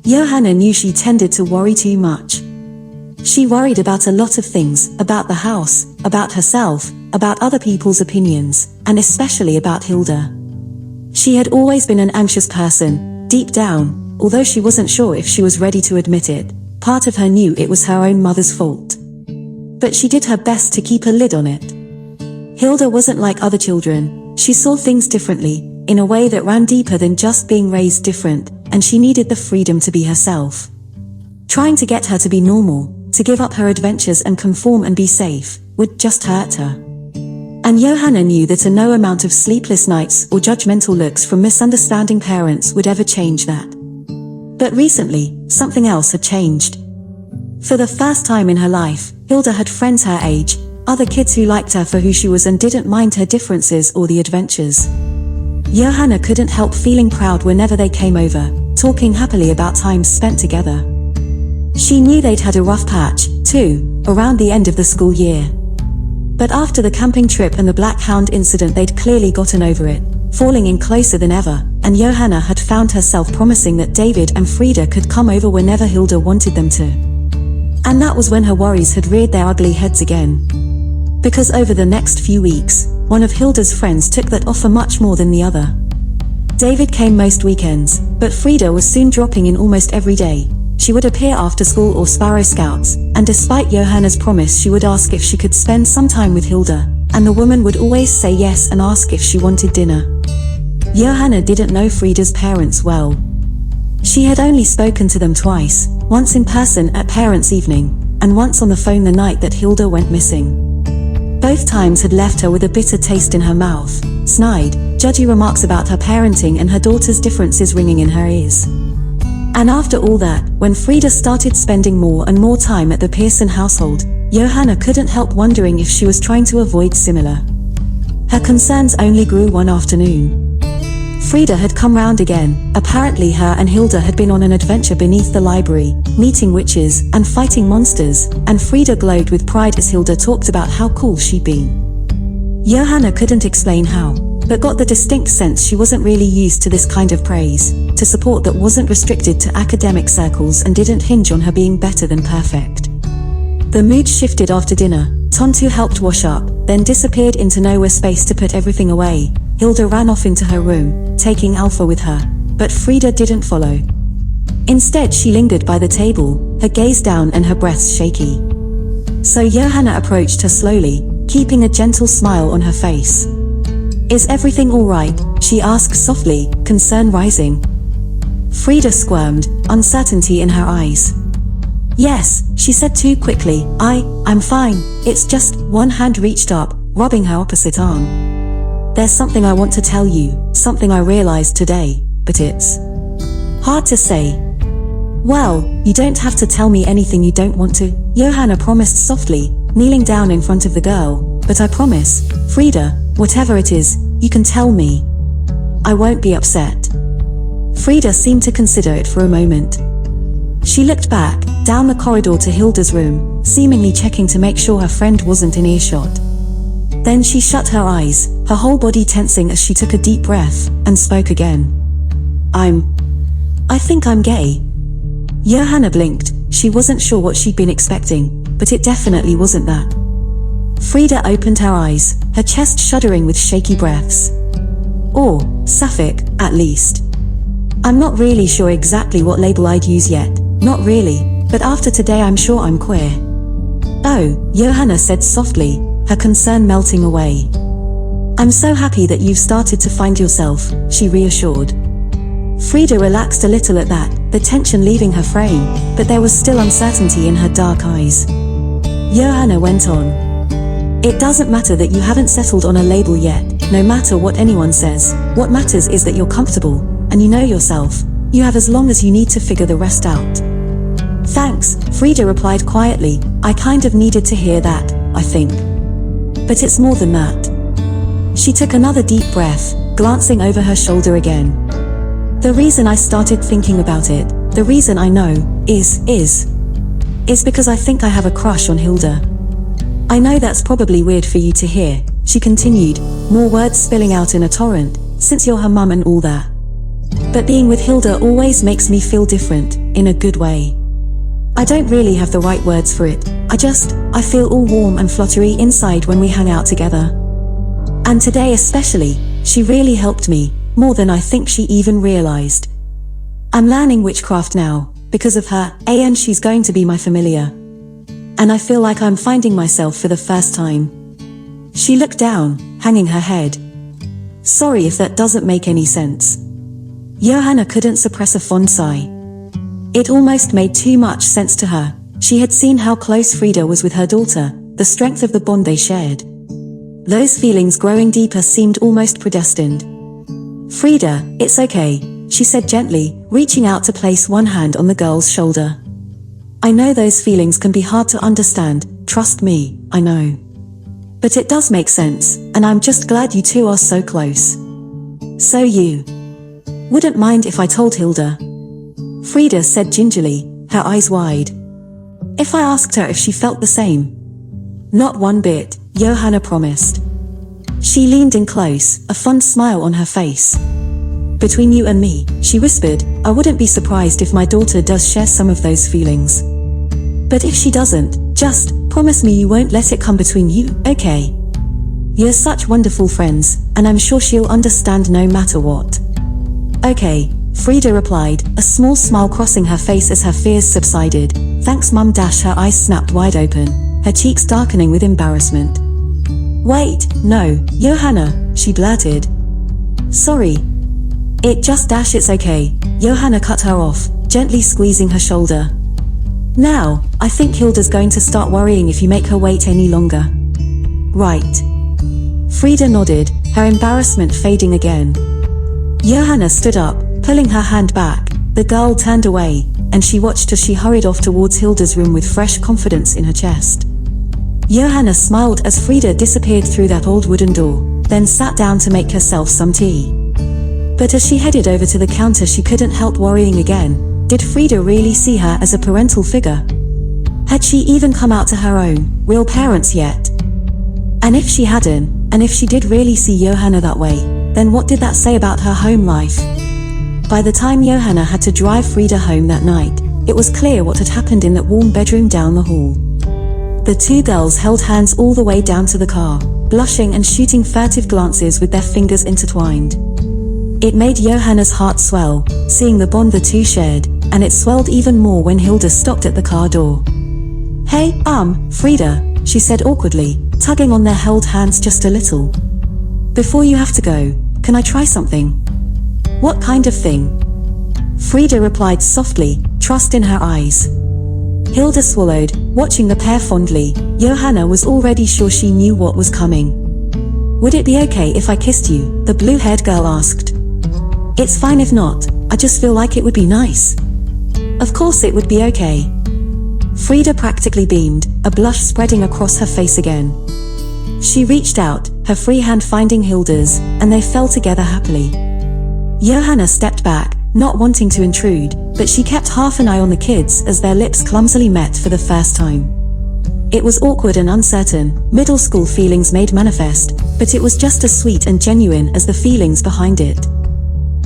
Johanna knew she tended to worry too much. She worried about a lot of things, about the house, about herself, about other people's opinions, and especially about Hilda. She had always been an anxious person, deep down, although she wasn't sure if she was ready to admit it. Part of her knew it was her own mother's fault. But she did her best to keep a lid on it. Hilda wasn't like other children. She saw things differently, in a way that ran deeper than just being raised different, and she needed the freedom to be herself. Trying to get her to be normal, to give up her adventures and conform and be safe, would just hurt her. And Johanna knew that no amount of sleepless nights or judgmental looks from misunderstanding parents would ever change that. But recently, something else had changed. For the first time in her life, Hilda had friends her age, other kids who liked her for who she was and didn't mind her differences or the adventures. Johanna couldn't help feeling proud whenever they came over, talking happily about times spent together. She knew they'd had a rough patch, too, around the end of the school year. But after the camping trip and the Black Hound incident, they'd clearly gotten over it, falling in closer than ever, and Johanna had found herself promising that David and Frida could come over whenever Hilda wanted them to. And that was when her worries had reared their ugly heads again. Because over the next few weeks, one of Hilda's friends took that offer much more than the other. David came most weekends, but Frida was soon dropping in almost every day. She would appear after school or Sparrow Scouts, and despite Johanna's promise she would ask if she could spend some time with Hilda, and the woman would always say yes and ask if she wanted dinner. Johanna didn't know Frida's parents well. She had only spoken to them twice, once in person at parents' evening, and once on the phone the night that Hilda went missing. Both times had left her with a bitter taste in her mouth, snide, judgy remarks about her parenting and her daughter's differences ringing in her ears. And after all that, when Frida started spending more and more time at the Pearson household, Johanna couldn't help wondering if she was trying to avoid similar. Her concerns only grew one afternoon. Frida had come round again. Apparently her and Hilda had been on an adventure beneath the library, meeting witches and fighting monsters, and Frida glowed with pride as Hilda talked about how cool she'd been. Johanna couldn't explain how, but got the distinct sense she wasn't really used to this kind of praise, to support that wasn't restricted to academic circles and didn't hinge on her being better than perfect. The mood shifted after dinner. Tontu helped wash up, then disappeared into nowhere space to put everything away. Hilda ran off into her room, taking Alpha with her, but Frida didn't follow. Instead she lingered by the table, her gaze down and her breaths shaky. So Johanna approached her slowly, keeping a gentle smile on her face. "Is everything all right?" she asked softly, concern rising. Frida squirmed, uncertainty in her eyes. "Yes," she said too quickly, I'm fine. It's just," one hand reached up, rubbing her opposite arm. "There's something I want to tell you, something I realized today, but it's hard to say." "Well, you don't have to tell me anything you don't want to," Johanna promised softly, kneeling down in front of the girl. "But I promise, Frida, whatever it is, you can tell me. I won't be upset." Frida seemed to consider it for a moment. She looked back, down the corridor to Hilda's room, seemingly checking to make sure her friend wasn't in earshot. Then she shut her eyes, her whole body tensing as she took a deep breath, and spoke again. I think I'm gay." Johanna blinked. She wasn't sure what she'd been expecting, but it definitely wasn't that. Frida opened her eyes, her chest shuddering with shaky breaths. "Or, sapphic, at least. I'm not really sure exactly what label I'd use yet, not really, but after today I'm sure I'm queer." "Oh," Johanna said softly, her concern melting away. "I'm so happy that you've started to find yourself," she reassured. Frida relaxed a little at that, the tension leaving her frame, but there was still uncertainty in her dark eyes. Johanna went on. "It doesn't matter that you haven't settled on a label yet, no matter what anyone says. What matters is that you're comfortable, and you know yourself. You have as long as you need to figure the rest out." "Thanks," Frida replied quietly. "I kind of needed to hear that, I think. But it's more than that." She took another deep breath, glancing over her shoulder again. "The reason I started thinking about it, the reason I know, is because I think I have a crush on Hilda. I know that's probably weird for you to hear," she continued, more words spilling out in a torrent, "since you're her mum and all that. But being with Hilda always makes me feel different, in a good way. I don't really have the right words for it. I feel all warm and fluttery inside when we hang out together. And today especially, she really helped me, more than I think she even realized. I'm learning witchcraft now, because of her, and she's going to be my familiar. And I feel like I'm finding myself for the first time. She looked down, hanging her head. Sorry if that doesn't make any sense. Johanna couldn't suppress a fond sigh. It almost made too much sense to her. She had seen how close Frida was with her daughter, the strength of the bond they shared. Those feelings growing deeper seemed almost predestined. Frida, it's okay, she said gently, reaching out to place one hand on the girl's shoulder. I know those feelings can be hard to understand, trust me, I know. But it does make sense, and I'm just glad you two are so close. So you wouldn't mind if I told Hilda? Frida said gingerly, her eyes wide. If I asked her if she felt the same? Not one bit, Johanna promised. She leaned in close, a fond smile on her face. Between you and me, she whispered, I wouldn't be surprised if my daughter does share some of those feelings. But if she doesn't, just promise me you won't let it come between you, okay? You're such wonderful friends, and I'm sure she'll understand no matter what. Okay, Frida replied, a small smile crossing her face as her fears subsided. Thanks Mum. Her eyes snapped wide open, her cheeks darkening with embarrassment. Wait, no, Johanna, she blurted. Sorry. It's okay. Johanna cut her off, gently squeezing her shoulder. Now, I think Hilda's going to start worrying if you make her wait any longer. Right. Frida nodded, her embarrassment fading again. Johanna stood up, pulling her hand back. The girl turned away, and she watched as she hurried off towards Hilda's room with fresh confidence in her chest. Johanna smiled as Frida disappeared through that old wooden door, then sat down to make herself some tea. But as she headed over to the counter, she couldn't help worrying again. Did Frida really see her as a parental figure? Had she even come out to her own, real parents yet? And if she hadn't, and if she did really see Johanna that way, then what did that say about her home life? By the time Johanna had to drive Frida home that night, it was clear what had happened in that warm bedroom down the hall. The two girls held hands all the way down to the car, blushing and shooting furtive glances with their fingers intertwined. It made Johanna's heart swell, seeing the bond the two shared, and it swelled even more when Hilda stopped at the car door. Hey, Frida, she said awkwardly, tugging on their held hands just a little. Before you have to go, can I try something? What kind of thing? Frida replied softly, trust in her eyes. Hilda swallowed, watching the pair fondly. Johanna was already sure she knew what was coming. Would it be okay if I kissed you? The blue-haired girl asked. It's fine if not, I just feel like it would be nice. Of course it would be okay. Frida practically beamed, a blush spreading across her face again. She reached out, her free hand finding Hilda's, and they fell together happily. Johanna stepped back, not wanting to intrude, but she kept half an eye on the kids as their lips clumsily met for the first time. It was awkward and uncertain, middle school feelings made manifest, but it was just as sweet and genuine as the feelings behind it.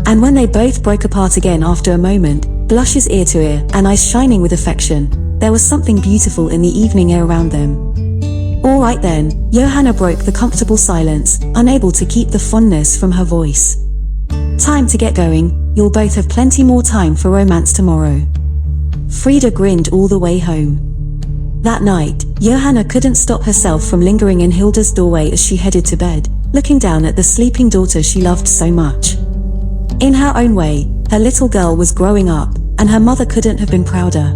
And when they both broke apart again after a moment, blushes ear to ear and eyes shining with affection, there was something beautiful in the evening air around them. All right then, Johanna broke the comfortable silence, unable to keep the fondness from her voice. Time to get going, you'll both have plenty more time for romance tomorrow. Frida grinned all the way home. That night, Johanna couldn't stop herself from lingering in Hilda's doorway as she headed to bed, looking down at the sleeping daughter she loved so much. In her own way, her little girl was growing up, and her mother couldn't have been prouder.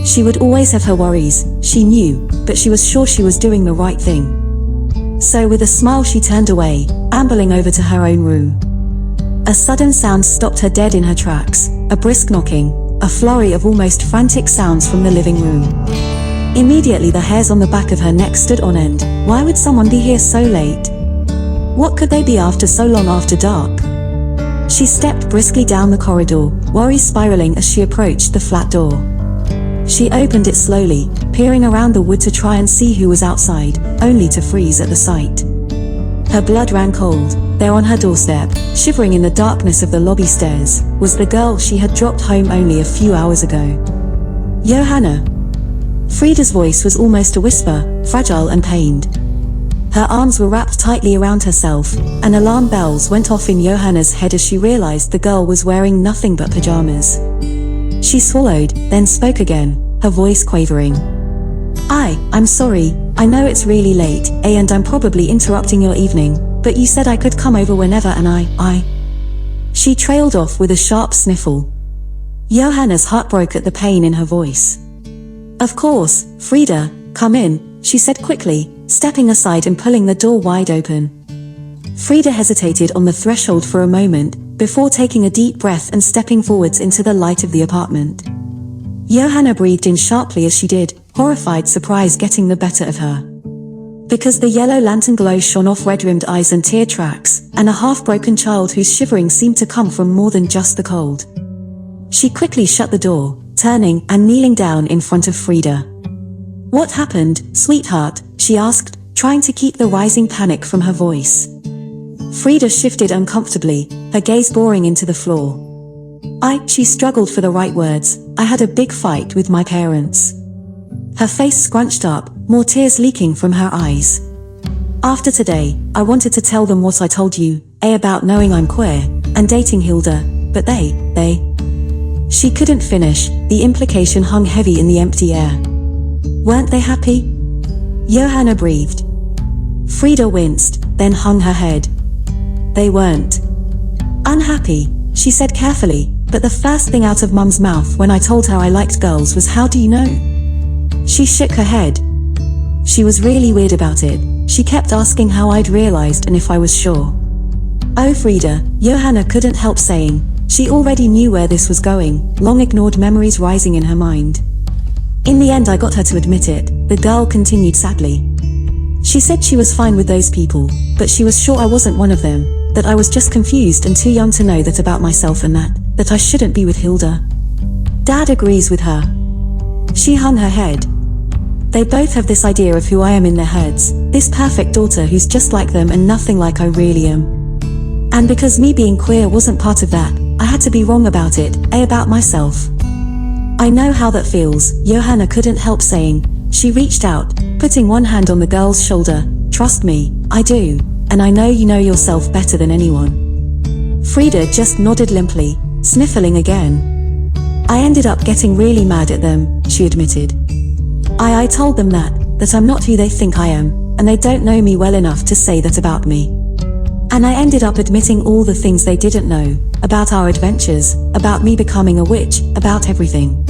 She would always have her worries, she knew, but she was sure she was doing the right thing. So with a smile she turned away, ambling over to her own room. A sudden sound stopped her dead in her tracks, a brisk knocking, a flurry of almost frantic sounds from the living room. Immediately the hairs on the back of her neck stood on end. Why would someone be here so late? What could they be after so long after dark? She stepped briskly down the corridor, worry spiraling as she approached the flat door. She opened it slowly, peering around the wood to try and see who was outside, only to freeze at the sight. Her blood ran cold. There on her doorstep, shivering in the darkness of the lobby stairs, was the girl she had dropped home only a few hours ago. Johanna. Frida's voice was almost a whisper, fragile and pained. Her arms were wrapped tightly around herself, and alarm bells went off in Johanna's head as she realized the girl was wearing nothing but pajamas. She swallowed, then spoke again, her voice quavering. I'm sorry, I know it's really late, and I'm probably interrupting your evening, but you said I could come over whenever and She trailed off with a sharp sniffle. Johanna's heart broke at the pain in her voice. Of course, Frida, come in, she said quickly, stepping aside and pulling the door wide open. Frida hesitated on the threshold for a moment, before taking a deep breath and stepping forwards into the light of the apartment. Johanna breathed in sharply as she did, horrified surprise getting the better of her. Because the yellow lantern glow shone off red-rimmed eyes and tear tracks, and a half-broken child whose shivering seemed to come from more than just the cold. She quickly shut the door, turning and kneeling down in front of Frida. What happened, sweetheart? She asked, trying to keep the rising panic from her voice. Frida shifted uncomfortably, her gaze boring into the floor. She struggled for the right words. I had a big fight with my parents. Her face scrunched up, more tears leaking from her eyes. After today, I wanted to tell them what I told you, about knowing I'm queer, and dating Hilda, but they. She couldn't finish, the implication hung heavy in the empty air. Weren't they happy? Johanna breathed. Frida winced, then hung her head. They weren't. Unhappy, she said carefully, but the first thing out of Mum's mouth when I told her I liked girls was how do you know? She shook her head. She was really weird about it. She kept asking how I'd realized and if I was sure. Oh Frida, Johanna couldn't help saying. She already knew where this was going, long ignored memories rising in her mind. In the end I got her to admit it, the girl continued sadly. She said she was fine with those people, but she was sure I wasn't one of them, that I was just confused and too young to know that about myself and that I shouldn't be with Hilda. Dad agrees with her. She hung her head. They both have this idea of who I am in their heads, this perfect daughter who's just like them and nothing like I really am. And because me being queer wasn't part of that, I had to be wrong about it, about myself. I know how that feels, Johanna couldn't help saying. She reached out, putting one hand on the girl's shoulder. Trust me, I do, and I know you know yourself better than anyone. Frida just nodded limply, sniffling again. I ended up getting really mad at them, she admitted. I told them that I'm not who they think I am, and they don't know me well enough to say that about me. And I ended up admitting all the things they didn't know, about our adventures, about me becoming a witch, about everything.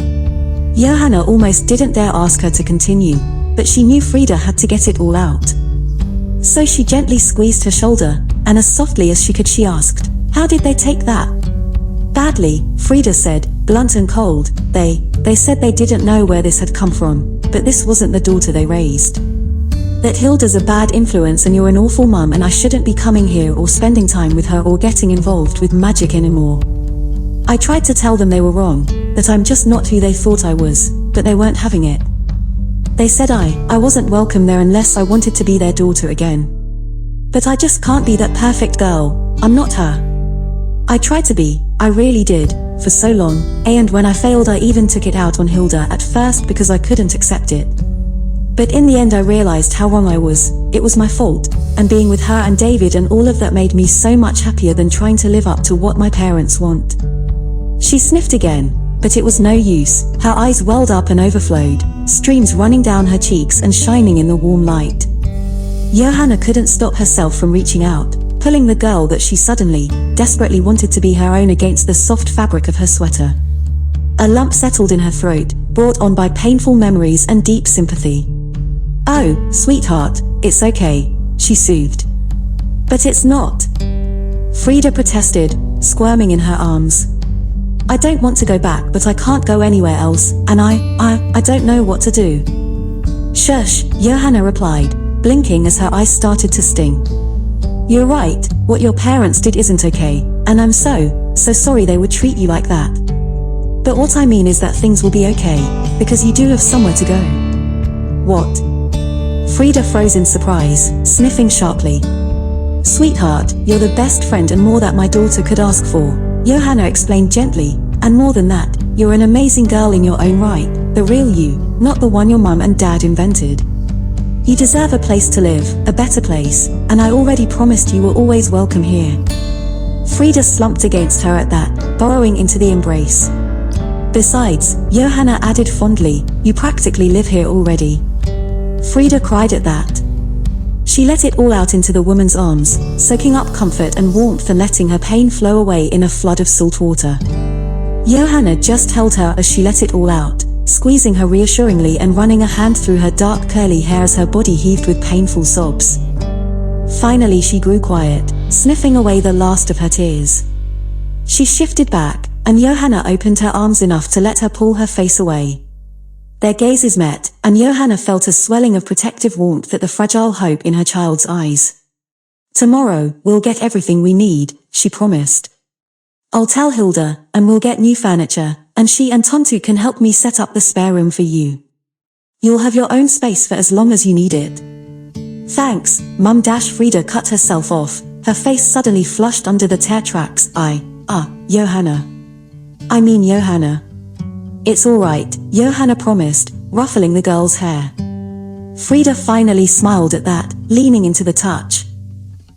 Johanna almost didn't dare ask her to continue, but she knew Frida had to get it all out. So she gently squeezed her shoulder, and as softly as she could she asked, how did they take that? Badly, Frida said, blunt and cold. They said they didn't know where this had come from, but this wasn't the daughter they raised. That Hilda's a bad influence and you're an awful mum and I shouldn't be coming here or spending time with her or getting involved with magic anymore. I tried to tell them they were wrong, that I'm just not who they thought I was, but they weren't having it. They said I wasn't welcome there unless I wanted to be their daughter again. But I just can't be that perfect girl, I'm not her. I tried to be, I really did, for so long, and when I failed I even took it out on Hilda at first because I couldn't accept it. But in the end I realized how wrong I was, it was my fault, and being with her and David and all of that made me so much happier than trying to live up to what my parents want. She sniffed again, but it was no use, her eyes welled up and overflowed, streams running down her cheeks and shining in the warm light. Johanna couldn't stop herself from reaching out, pulling the girl that she suddenly, desperately wanted to be her own against the soft fabric of her sweater. A lump settled in her throat, brought on by painful memories and deep sympathy. Oh, sweetheart, it's okay, she soothed. But it's not. Frida protested, squirming in her arms. I don't want to go back, but I can't go anywhere else, and I don't know what to do. Shush, Johanna replied, blinking as her eyes started to sting. You're right, what your parents did isn't okay, and I'm so sorry they would treat you like that. But what I mean is that things will be okay, because you do have somewhere to go. What? Frida froze in surprise, sniffing sharply. Sweetheart, you're the best friend and more that my daughter could ask for, Johanna explained gently, and more than that, you're an amazing girl in your own right, the real you, not the one your mum and dad invented. You deserve a place to live, a better place, and I already promised you were always welcome here. Frida slumped against her at that, burrowing into the embrace. Besides, Johanna added fondly, you practically live here already. Frida cried at that. She let it all out into the woman's arms, soaking up comfort and warmth and letting her pain flow away in a flood of salt water. Johanna just held her as she let it all out, squeezing her reassuringly and running a hand through her dark curly hair as her body heaved with painful sobs. Finally she grew quiet, sniffing away the last of her tears. She shifted back, and Johanna opened her arms enough to let her pull her face away. Their gazes met, and Johanna felt a swelling of protective warmth at the fragile hope in her child's eyes. Tomorrow, we'll get everything we need, she promised. I'll tell Hilda, and we'll get new furniture, and she and Tontu can help me set up the spare room for you. You'll have your own space for as long as you need it. Thanks, Mum. Frida cut herself off, her face suddenly flushed under the tear tracks. Johanna. I mean Johanna. It's all right, Johanna promised, ruffling the girl's hair. Frida finally smiled at that, leaning into the touch.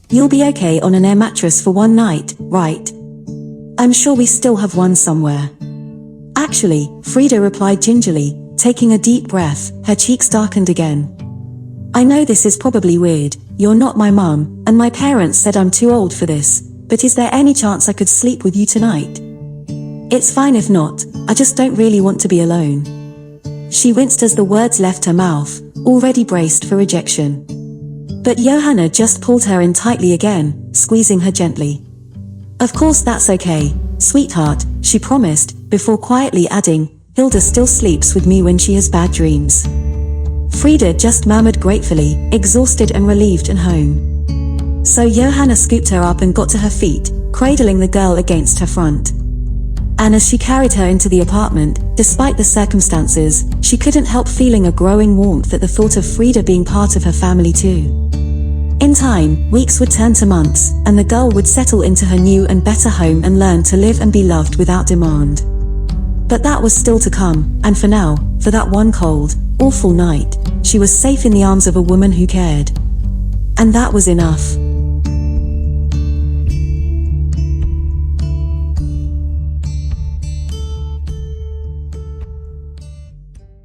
You'll be okay on an air mattress for one night, right? I'm sure we still have one somewhere. Actually, Frida replied gingerly, taking a deep breath, her cheeks darkened again. I know this is probably weird, you're not my mum, and my parents said I'm too old for this, but is there any chance I could sleep with you tonight? It's fine if not, I just don't really want to be alone. She winced as the words left her mouth, already braced for rejection. But Johanna just pulled her in tightly again, squeezing her gently. Of course that's okay, sweetheart, she promised, before quietly adding, Hilda still sleeps with me when she has bad dreams. Frida just murmured gratefully, exhausted and relieved and home. So Johanna scooped her up and got to her feet, cradling the girl against her front. And as she carried her into the apartment, despite the circumstances, she couldn't help feeling a growing warmth at the thought of Frida being part of her family too. In time, weeks would turn to months, and the girl would settle into her new and better home and learn to live and be loved without demand. But that was still to come, and for now, for that one cold, awful night, she was safe in the arms of a woman who cared. And that was enough.